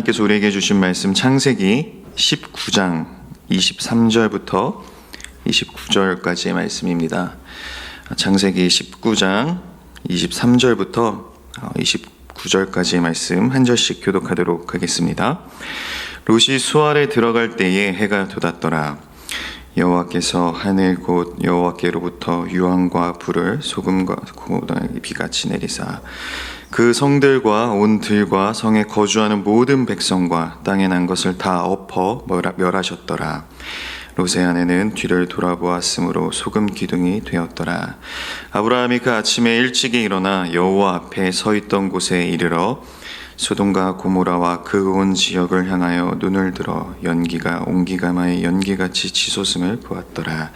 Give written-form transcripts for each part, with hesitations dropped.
하나님께서 우리에게 주신 말씀 창세기 19장 23절부터 29절까지의 말씀입니다. 창세기 19장 23절부터 29절까지의 말씀 한 절씩 교독하도록 하겠습니다. 롯이 수알에 들어갈 때에 해가 돋았더라. 여호와께서 하늘 곧 여호와께로부터 유황과 불을 소금과 고무라에 비같이 내리사 그 성들과 온 들과 성에 거주하는 모든 백성과 땅에 난 것을 다 엎어 멸하셨더라. 롯의 아내는 뒤를 돌아보았으므로 소금 기둥이 되었더라. 아브라함이 그 아침에 일찍이 일어나 여호와 앞에 서 있던 곳에 이르러 소돔과 고모라와 그 온 지역을 향하여 눈을 들어 연기가 옹기가마의 연기같이 치솟음을 보았더라.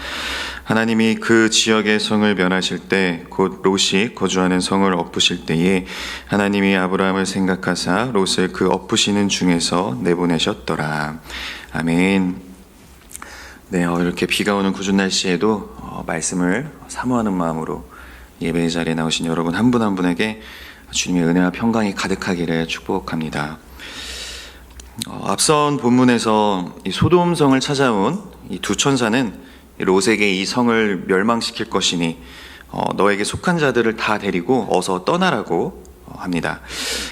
하나님이 그 지역의 성을 멸하실 때 곧 롯이 거주하는 성을 엎으실 때에 하나님이 아브라함을 생각하사 롯을 그 엎으시는 중에서 내보내셨더라. 아멘. 네, 이렇게 비가 오는 궂은 날씨에도 말씀을 사모하는 마음으로 예배의 자리에 나오신 여러분 한 분 한 분에게 주님의 은혜와 평강이 가득하기를 축복합니다. 앞선 본문에서 이 소돔성을 찾아온 이 두 천사는 롯에게 이 성을 멸망시킬 것이니 너에게 속한 자들을 다 데리고 어서 떠나라고 합니다.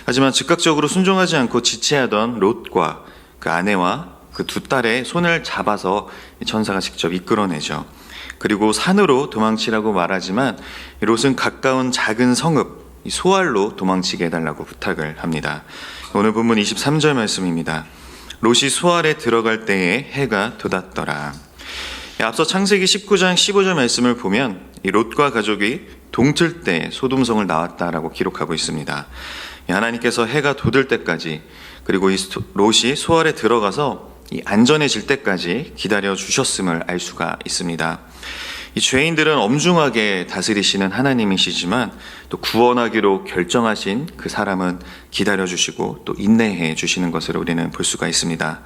하지만 즉각적으로 순종하지 않고 지체하던 롯과 그 아내와 그 두 딸의 손을 잡아서 천사가 직접 이끌어내죠. 그리고 산으로 도망치라고 말하지만 롯은 가까운 작은 성읍 소알로 도망치게 해달라고 부탁을 합니다. 오늘 본문 23절 말씀입니다. 롯이 소알에 들어갈 때에 해가 돋았더라. 앞서 창세기 19장 15절 말씀을 보면 이 롯과 가족이 동틀 때 소돔성을 나왔다라고 기록하고 있습니다. 하나님께서 해가 돋을 때까지 그리고 이 롯이 소알에 들어가서 이 안전해질 때까지 기다려 주셨음을 알 수가 있습니다. 이 죄인들은 엄중하게 다스리시는 하나님이시지만 또 구원하기로 결정하신 그 사람은 기다려 주시고 또 인내해 주시는 것을 우리는 볼 수가 있습니다.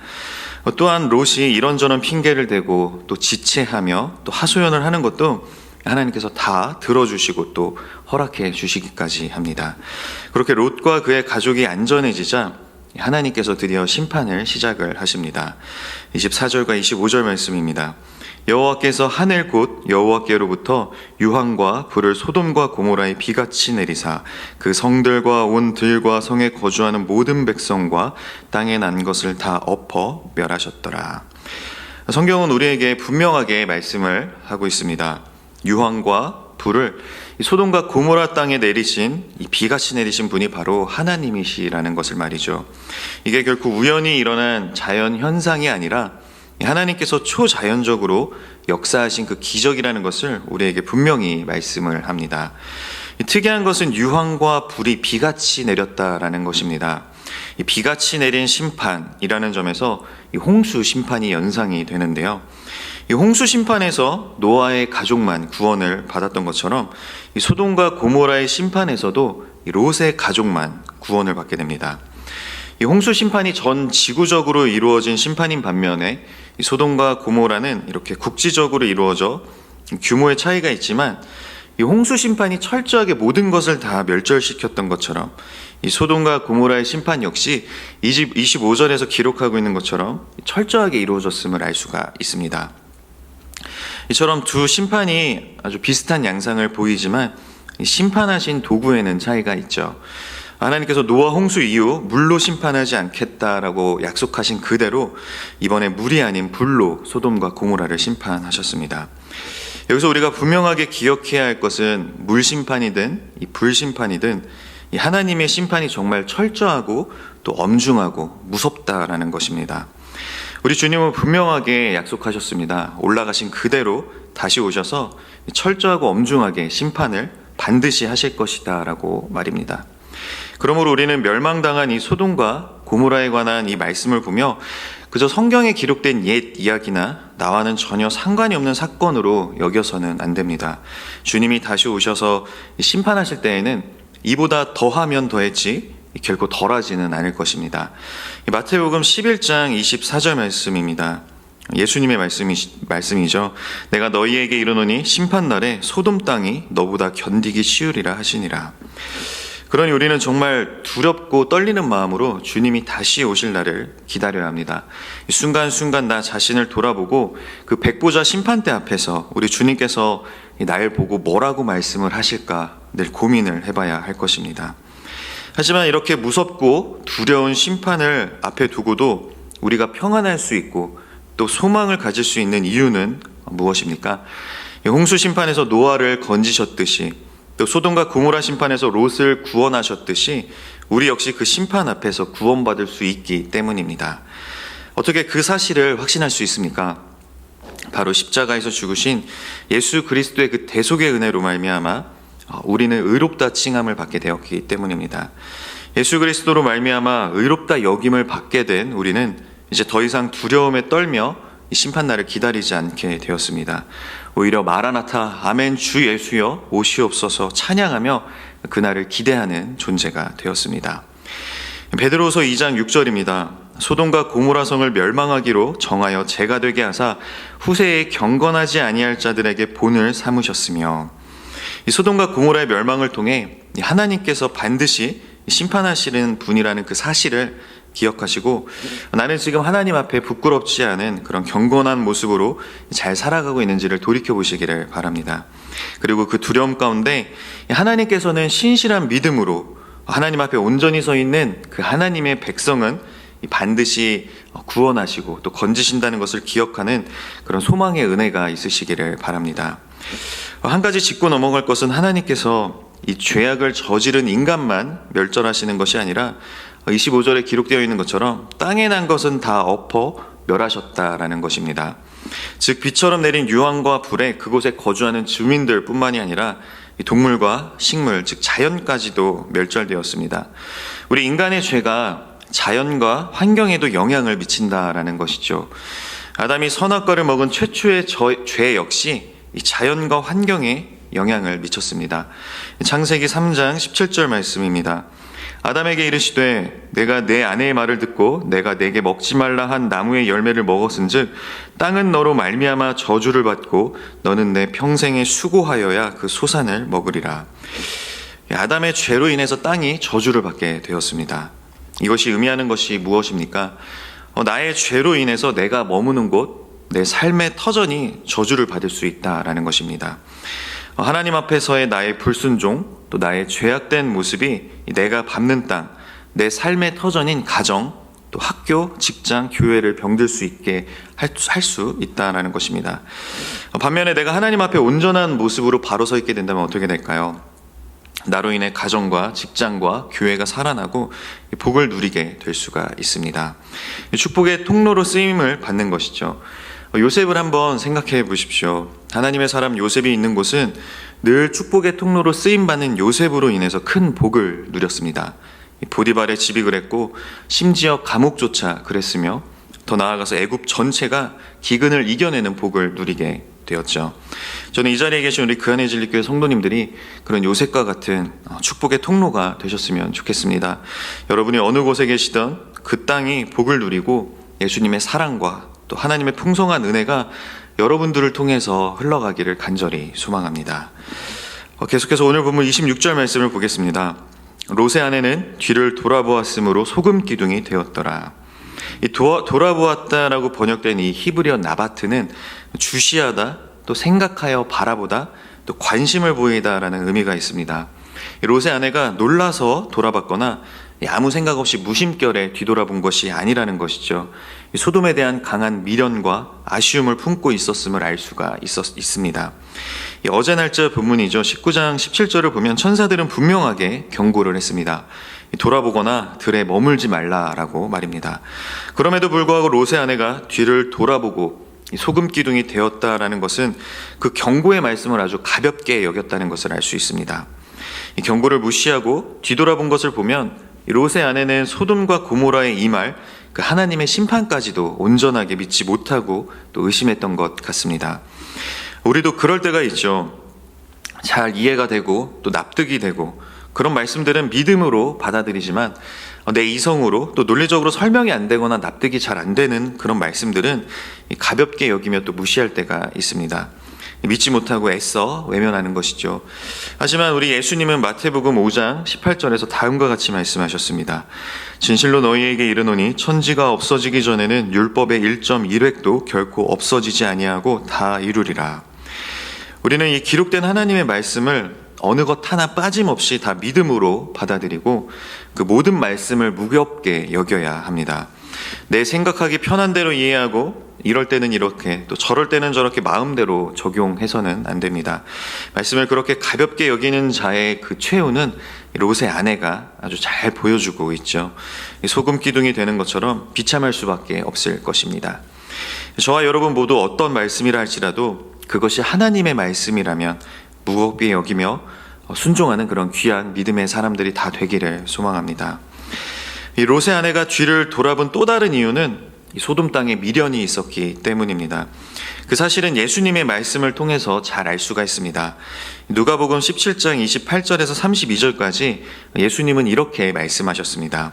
또한 롯이 이런저런 핑계를 대고 또 지체하며 또 하소연을 하는 것도 하나님께서 다 들어주시고 또 허락해 주시기까지 합니다. 그렇게 롯과 그의 가족이 안전해지자 하나님께서 드디어 심판을 시작을 하십니다. 24절과 25절 말씀입니다. 여호와께서 하늘 곧 여호와께로부터 유황과 불을 소돔과 고모라에 비같이 내리사 그 성들과 온 들과 성에 거주하는 모든 백성과 땅에 난 것을 다 엎어 멸하셨더라. 성경은 우리에게 분명하게 말씀을 하고 있습니다. 유황과 불을 소돔과 고모라 땅에 내리신 이 비같이 내리신 분이 바로 하나님이시라는 것을 말이죠. 이게 결코 우연히 일어난 자연 현상이 아니라 하나님께서 초자연적으로 역사하신 그 기적이라는 것을 우리에게 분명히 말씀을 합니다. 특이한 것은 유황과 불이 비같이 내렸다라는 것입니다. 이 비같이 내린 심판이라는 점에서 이 홍수 심판이 연상이 되는데요. 이 홍수 심판에서 노아의 가족만 구원을 받았던 것처럼 이 소돔과 고모라의 심판에서도 이 롯의 가족만 구원을 받게 됩니다. 이 홍수 심판이 전 지구적으로 이루어진 심판인 반면에 이 소돔과 고모라는 이렇게 국지적으로 이루어져 규모의 차이가 있지만 이 홍수 심판이 철저하게 모든 것을 다 멸절시켰던 것처럼 이 소돔과 고모라의 심판 역시 25절에서 기록하고 있는 것처럼 철저하게 이루어졌음을 알 수가 있습니다. 이처럼 두 심판이 아주 비슷한 양상을 보이지만 심판하신 도구에는 차이가 있죠. 하나님께서 노아 홍수 이후 물로 심판하지 않겠다라고 약속하신 그대로 이번에 물이 아닌 불로 소돔과 고모라를 심판하셨습니다. 여기서 우리가 분명하게 기억해야 할 것은 물 심판이든 이 불 심판이든 이 하나님의 심판이 정말 철저하고 또 엄중하고 무섭다라는 것입니다. 우리 주님은 분명하게 약속하셨습니다. 올라가신 그대로 다시 오셔서 철저하고 엄중하게 심판을 반드시 하실 것이다 라고 말입니다. 그러므로 우리는 멸망당한 이 소돔과 고모라에 관한 이 말씀을 보며 그저 성경에 기록된 옛 이야기나 나와는 전혀 상관이 없는 사건으로 여겨서는 안 됩니다. 주님이 다시 오셔서 심판하실 때에는 이보다 더하면 더했지 결코 덜하지는 않을 것입니다. 마태복음 11장 24절 말씀입니다. 예수님의 말씀이죠. 내가 너희에게 이르노니 심판날에 소돔 땅이 너보다 견디기 쉬우리라 하시니라. 그러니 우리는 정말 두렵고 떨리는 마음으로 주님이 다시 오실 날을 기다려야 합니다. 순간순간 나 자신을 돌아보고 그 백보자 심판대 앞에서 우리 주님께서 날 보고 뭐라고 말씀을 하실까 늘 고민을 해봐야 할 것입니다. 하지만 이렇게 무섭고 두려운 심판을 앞에 두고도 우리가 평안할 수 있고 또 소망을 가질 수 있는 이유는 무엇입니까? 홍수 심판에서 노아를 건지셨듯이 또 소돔과 고모라 심판에서 롯을 구원하셨듯이 우리 역시 그 심판 앞에서 구원받을 수 있기 때문입니다. 어떻게 그 사실을 확신할 수 있습니까? 바로 십자가에서 죽으신 예수 그리스도의 그 대속의 은혜로 말미암아 우리는 의롭다 칭함을 받게 되었기 때문입니다. 예수 그리스도로 말미암아 의롭다 여김을 받게 된 우리는 이제 더 이상 두려움에 떨며 이 심판날을 기다리지 않게 되었습니다. 오히려 마라나타 아멘 주 예수여 오시옵소서 찬양하며 그날을 기대하는 존재가 되었습니다. 베드로후서 2장 6절입니다. 소돔과 고모라 성을 멸망하기로 정하여 죄가 되게 하사 후세에 경건하지 아니할 자들에게 본을 삼으셨으며, 이 소돔과 고모라의 멸망을 통해 하나님께서 반드시 심판하시는 분이라는 그 사실을 기억하시고, 나는 지금 하나님 앞에 부끄럽지 않은 그런 경건한 모습으로 잘 살아가고 있는지를 돌이켜 보시기를 바랍니다. 그리고 그 두려움 가운데 하나님께서는 신실한 믿음으로 하나님 앞에 온전히 서 있는 그 하나님의 백성은 반드시 구원하시고 또 건지신다는 것을 기억하는 그런 소망의 은혜가 있으시기를 바랍니다. 한 가지 짚고 넘어갈 것은 하나님께서 이 죄악을 저지른 인간만 멸절하시는 것이 아니라 25절에 기록되어 있는 것처럼 땅에 난 것은 다 엎어 멸하셨다라는 것입니다. 즉 비처럼 내린 유황과 불에 그곳에 거주하는 주민들 뿐만이 아니라 동물과 식물, 즉 자연까지도 멸절되었습니다. 우리 인간의 죄가 자연과 환경에도 영향을 미친다라는 것이죠. 아담이 선악과를 먹은 최초의 죄 역시 이 자연과 환경에 영향을 미쳤습니다. 창세기 3장 17절 말씀입니다. 아담에게 이르시되 내가 내 아내의 말을 듣고 내가 내게 먹지 말라 한 나무의 열매를 먹었은즉 땅은 너로 말미암아 저주를 받고 너는 내 평생에 수고하여야 그 소산을 먹으리라. 아담의 죄로 인해서 땅이 저주를 받게 되었습니다. 이것이 의미하는 것이 무엇입니까? 나의 죄로 인해서 내가 머무는 곳, 내 삶의 터전이 저주를 받을 수 있다라는 것입니다. 하나님 앞에서의 나의 불순종, 또 나의 죄악된 모습이 내가 밟는 땅, 내 삶의 터전인 가정, 또 학교, 직장, 교회를 병들 수 있게 할 수 있다는 것입니다. 반면에 내가 하나님 앞에 온전한 모습으로 바로 서 있게 된다면 어떻게 될까요? 나로 인해 가정과 직장과 교회가 살아나고 복을 누리게 될 수가 있습니다. 축복의 통로로 쓰임을 받는 것이죠. 요셉을 한번 생각해 보십시오. 하나님의 사람 요셉이 있는 곳은 늘 축복의 통로로 쓰임받는 요셉으로 인해서 큰 복을 누렸습니다. 보디발의 집이 그랬고 심지어 감옥조차 그랬으며 더 나아가서 애굽 전체가 기근을 이겨내는 복을 누리게 되었죠. 저는 이 자리에 계신 우리 그안의 진리교회 성도님들이 그런 요셉과 같은 축복의 통로가 되셨으면 좋겠습니다. 여러분이 어느 곳에 계시던 그 땅이 복을 누리고 예수님의 사랑과 또 하나님의 풍성한 은혜가 여러분들을 통해서 흘러가기를 간절히 소망합니다. 계속해서 오늘 본문 26절 말씀을 보겠습니다. 롯의 아내는 뒤를 돌아보았으므로 소금 기둥이 되었더라. 이 돌아보았다라고 번역된 이 히브리어 나바트는 주시하다, 또 생각하여 바라보다, 또 관심을 보이다라는 의미가 있습니다. 롯의 아내가 놀라서 돌아봤거나 아무 생각 없이 무심결에 뒤돌아본 것이 아니라는 것이죠. 소돔에 대한 강한 미련과 아쉬움을 품고 있었음을 알 수가 있습니다. 어제 날짜 본문이죠. 19장 17절을 보면 천사들은 분명하게 경고를 했습니다. 돌아보거나 들에 머물지 말라라고 말입니다. 그럼에도 불구하고 롯의 아내가 뒤를 돌아보고 소금 기둥이 되었다라는 것은 그 경고의 말씀을 아주 가볍게 여겼다는 것을 알 수 있습니다. 이 경고를 무시하고 뒤돌아본 것을 보면 롯의 아내는 소돔과 고모라의 이 말, 그 하나님의 심판까지도 온전하게 믿지 못하고 또 의심했던 것 같습니다. 우리도 그럴 때가 있죠. 잘 이해가 되고 또 납득이 되고 그런 말씀들은 믿음으로 받아들이지만 내 이성으로 또 논리적으로 설명이 안 되거나 납득이 잘 안 되는 그런 말씀들은 가볍게 여기며 또 무시할 때가 있습니다. 믿지 못하고 애써 외면하는 것이죠. 하지만 우리 예수님은 마태복음 5장 18절에서 다음과 같이 말씀하셨습니다. 진실로 너희에게 이르노니 천지가 없어지기 전에는 율법의 1.1획도 결코 없어지지 아니하고 다 이루리라. 우리는 이 기록된 하나님의 말씀을 어느 것 하나 빠짐없이 다 믿음으로 받아들이고 그 모든 말씀을 무겁게 여겨야 합니다. 내 생각하기 편한 대로 이해하고 이럴 때는 이렇게 또 저럴 때는 저렇게 마음대로 적용해서는 안 됩니다. 말씀을 그렇게 가볍게 여기는 자의 그 최후는 롯의 아내가 아주 잘 보여주고 있죠. 소금 기둥이 되는 것처럼 비참할 수밖에 없을 것입니다. 저와 여러분 모두 어떤 말씀이라 할지라도 그것이 하나님의 말씀이라면 무겁게 여기며 순종하는 그런 귀한 믿음의 사람들이 다 되기를 소망합니다. 이 롯의 아내가 뒤를 돌아본 또 다른 이유는 이 소돔 땅에 미련이 있었기 때문입니다. 그 사실은 예수님의 말씀을 통해서 잘 알 수가 있습니다. 누가복음 17장 28절에서 32절까지 예수님은 이렇게 말씀하셨습니다.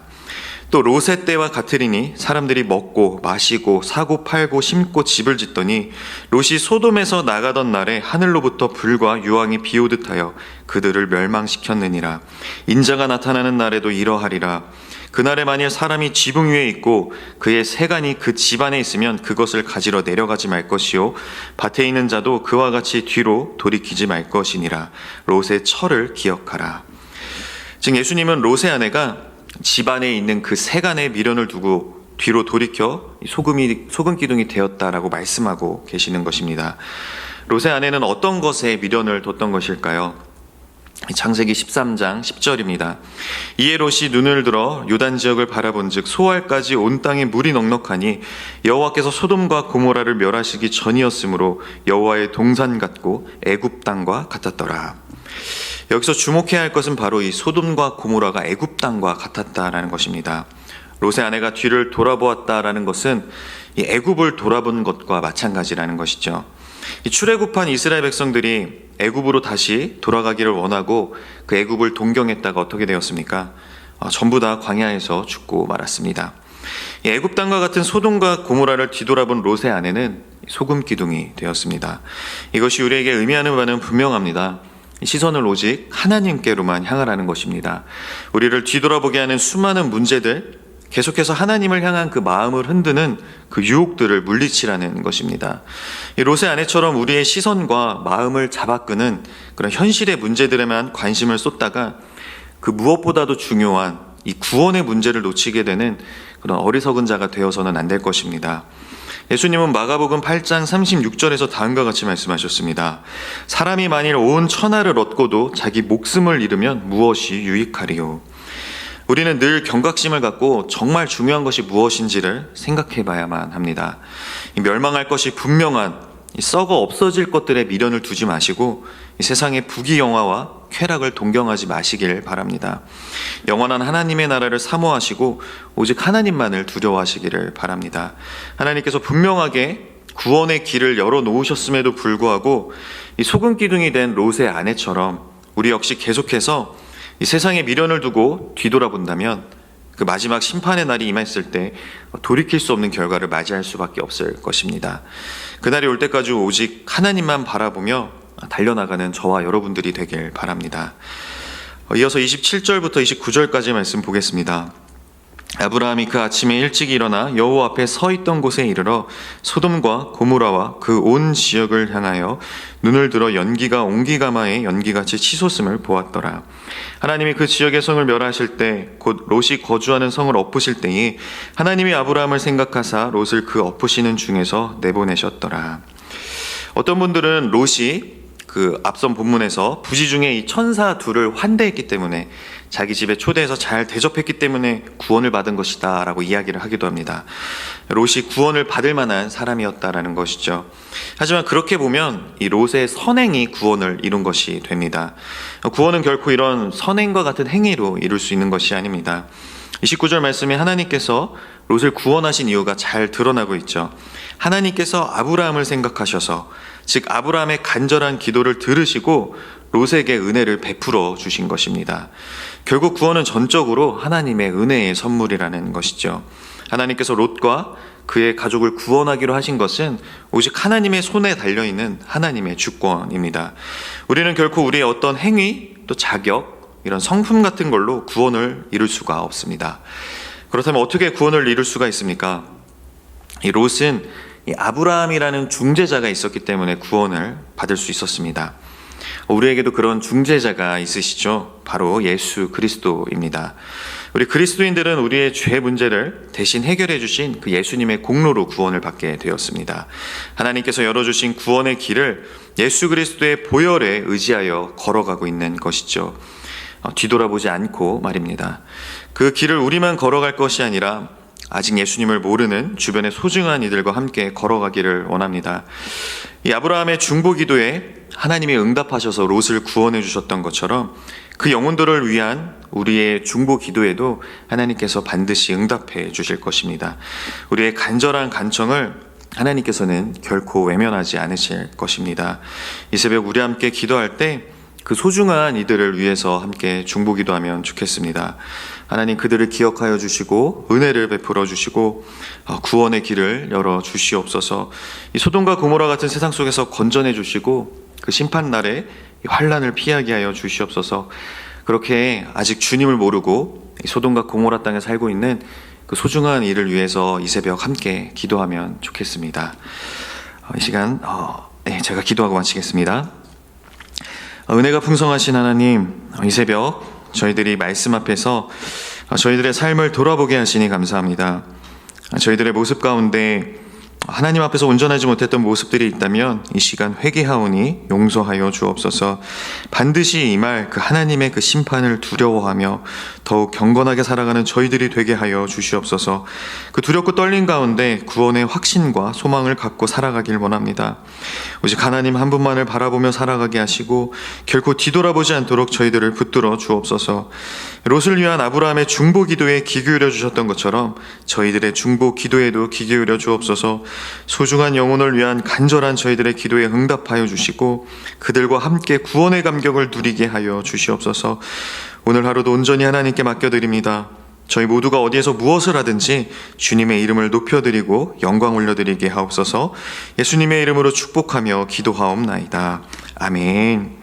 또 롯의 때와 같으리니 사람들이 먹고 마시고 사고 팔고 심고 집을 짓더니 롯이 소돔에서 나가던 날에 하늘로부터 불과 유황이 비오듯 하여 그들을 멸망시켰느니라. 인자가 나타나는 날에도 이러하리라. 그날에 만일 사람이 지붕 위에 있고 그의 세간이 그 집안에 있으면 그것을 가지러 내려가지 말 것이요 밭에 있는 자도 그와 같이 뒤로 돌이키지 말 것이니라. 롯의 철을 기억하라. 즉 예수님은 롯의 아내가 집안에 있는 그 세간의 미련을 두고 뒤로 돌이켜 소금 기둥이 되었다라고 말씀하고 계시는 것입니다. 롯의 아내는 어떤 것에 미련을 뒀던 것일까요? 창세기 13장 10절입니다. 이에 롯이 눈을 들어 요단 지역을 바라본즉 소알까지 온 땅에 물이 넉넉하니 여호와께서 소돔과 고모라를 멸하시기 전이었으므로 여호와의 동산 같고 애굽 땅과 같았더라. 여기서 주목해야 할 것은 바로 이 소돔과 고모라가 애굽 땅과 같았다라는 것입니다. 롯의 아내가 뒤를 돌아보았다라는 것은 이 애굽을 돌아본 것과 마찬가지라는 것이죠. 이 출애굽한 이스라엘 백성들이 애굽으로 다시 돌아가기를 원하고 그 애굽을 동경했다가 어떻게 되었습니까? 전부 다 광야에서 죽고 말았습니다. 이 애굽 땅과 같은 소돔과 고모라를 뒤돌아본 롯의 아내는 소금 기둥이 되었습니다. 이것이 우리에게 의미하는 바는 분명합니다. 시선을 오직 하나님께로만 향하라는 것입니다. 우리를 뒤돌아보게 하는 수많은 문제들, 계속해서 하나님을 향한 그 마음을 흔드는 그 유혹들을 물리치라는 것입니다. 이 롯의 아내처럼 우리의 시선과 마음을 잡아끄는 그런 현실의 문제들에만 관심을 쏟다가 그 무엇보다도 중요한 이 구원의 문제를 놓치게 되는 그런 어리석은 자가 되어서는 안 될 것입니다. 예수님은 마가복음 8장 36절에서 다음과 같이 말씀하셨습니다. 사람이 만일 온 천하를 얻고도 자기 목숨을 잃으면 무엇이 유익하리요? 우리는 늘 경각심을 갖고 정말 중요한 것이 무엇인지를 생각해 봐야만 합니다. 멸망할 것이 분명한 썩어 없어질 것들에 미련을 두지 마시고 이 세상의 부귀영화와 쾌락을 동경하지 마시길 바랍니다. 영원한 하나님의 나라를 사모하시고 오직 하나님만을 두려워하시기를 바랍니다. 하나님께서 분명하게 구원의 길을 열어놓으셨음에도 불구하고 이 소금 기둥이 된 롯의 아내처럼 우리 역시 계속해서 이 세상에 미련을 두고 뒤돌아본다면 그 마지막 심판의 날이 임했을 때 돌이킬 수 없는 결과를 맞이할 수밖에 없을 것입니다. 그날이 올 때까지 오직 하나님만 바라보며 달려나가는 저와 여러분들이 되길 바랍니다. 이어서 27절부터 29절까지 말씀 보겠습니다. 아브라함이 그 아침에 일찍 일어나 여호와 앞에 서 있던 곳에 이르러 소돔과 고모라와 그 온 지역을 향하여 눈을 들어 연기가 옹기가마에 연기같이 치솟음을 보았더라. 하나님이 그 지역의 성을 멸하실 때 곧 롯이 거주하는 성을 엎으실 때에 하나님이 아브라함을 생각하사 롯을 그 엎으시는 중에서 내보내셨더라. 어떤 분들은 롯이 그 앞선 본문에서 부지 중에 이 천사 둘을 환대했기 때문에 자기 집에 초대해서 잘 대접했기 때문에 구원을 받은 것이다 라고 이야기를 하기도 합니다. 롯이 구원을 받을 만한 사람이었다라는 것이죠. 하지만 그렇게 보면 이 롯의 선행이 구원을 이룬 것이 됩니다. 구원은 결코 이런 선행과 같은 행위로 이룰 수 있는 것이 아닙니다. 29절 말씀에 하나님께서 롯을 구원하신 이유가 잘 드러나고 있죠. 하나님께서 아브라함을 생각하셔서 즉 아브라함의 간절한 기도를 들으시고 롯에게 은혜를 베풀어 주신 것입니다. 결국 구원은 전적으로 하나님의 은혜의 선물이라는 것이죠. 하나님께서 롯과 그의 가족을 구원하기로 하신 것은 오직 하나님의 손에 달려있는 하나님의 주권입니다. 우리는 결코 우리의 어떤 행위, 또 자격, 이런 성품 같은 걸로 구원을 이룰 수가 없습니다. 그렇다면 어떻게 구원을 이룰 수가 있습니까? 이 롯은 이 아브라함이라는 중재자가 있었기 때문에 구원을 받을 수 있었습니다. 우리에게도 그런 중재자가 있으시죠. 바로 예수 그리스도입니다. 우리 그리스도인들은 우리의 죄 문제를 대신 해결해 주신 그 예수님의 공로로 구원을 받게 되었습니다. 하나님께서 열어주신 구원의 길을 예수 그리스도의 보혈에 의지하여 걸어가고 있는 것이죠. 뒤돌아보지 않고 말입니다. 그 길을 우리만 걸어갈 것이 아니라 아직 예수님을 모르는 주변의 소중한 이들과 함께 걸어가기를 원합니다. 이 아브라함의 중보 기도에 하나님이 응답하셔서 롯을 구원해 주셨던 것처럼 그 영혼들을 위한 우리의 중보 기도에도 하나님께서 반드시 응답해 주실 것입니다. 우리의 간절한 간청을 하나님께서는 결코 외면하지 않으실 것입니다. 이 새벽 우리 함께 기도할 때 그 소중한 이들을 위해서 함께 중보 기도하면 좋겠습니다. 하나님 그들을 기억하여 주시고 은혜를 베풀어 주시고 구원의 길을 열어 주시옵소서. 이 소돔과 고모라 같은 세상 속에서 건져내 주시고 그 심판 날에 환난을 피하게 하여 주시옵소서. 그렇게 아직 주님을 모르고 소돔과 고모라 땅에 살고 있는 그 소중한 이를 위해서 이 새벽 함께 기도하면 좋겠습니다. 이 시간 제가 기도하고 마치겠습니다. 은혜가 풍성하신 하나님, 이 새벽 저희들이 말씀 앞에서 저희들의 삶을 돌아보게 하시니 감사합니다. 저희들의 모습 가운데 하나님 앞에서 온전하지 못했던 모습들이 있다면 이 시간 회개하오니 용서하여 주옵소서. 반드시 이 말 그 하나님의 그 심판을 두려워하며 더욱 경건하게 살아가는 저희들이 되게 하여 주시옵소서. 그 두렵고 떨린 가운데 구원의 확신과 소망을 갖고 살아가길 원합니다. 오직 하나님 한 분만을 바라보며 살아가게 하시고 결코 뒤돌아보지 않도록 저희들을 붙들어 주옵소서. 롯을 위한 아브라함의 중보 기도에 귀 기울여 주셨던 것처럼 저희들의 중보 기도에도 귀 기울여 주옵소서. 소중한 영혼을 위한 간절한 저희들의 기도에 응답하여 주시고 그들과 함께 구원의 감격을 누리게 하여 주시옵소서. 오늘 하루도 온전히 하나님께 맡겨드립니다. 저희 모두가 어디에서 무엇을 하든지 주님의 이름을 높여드리고 영광 올려드리게 하옵소서. 예수님의 이름으로 축복하며 기도하옵나이다. 아멘.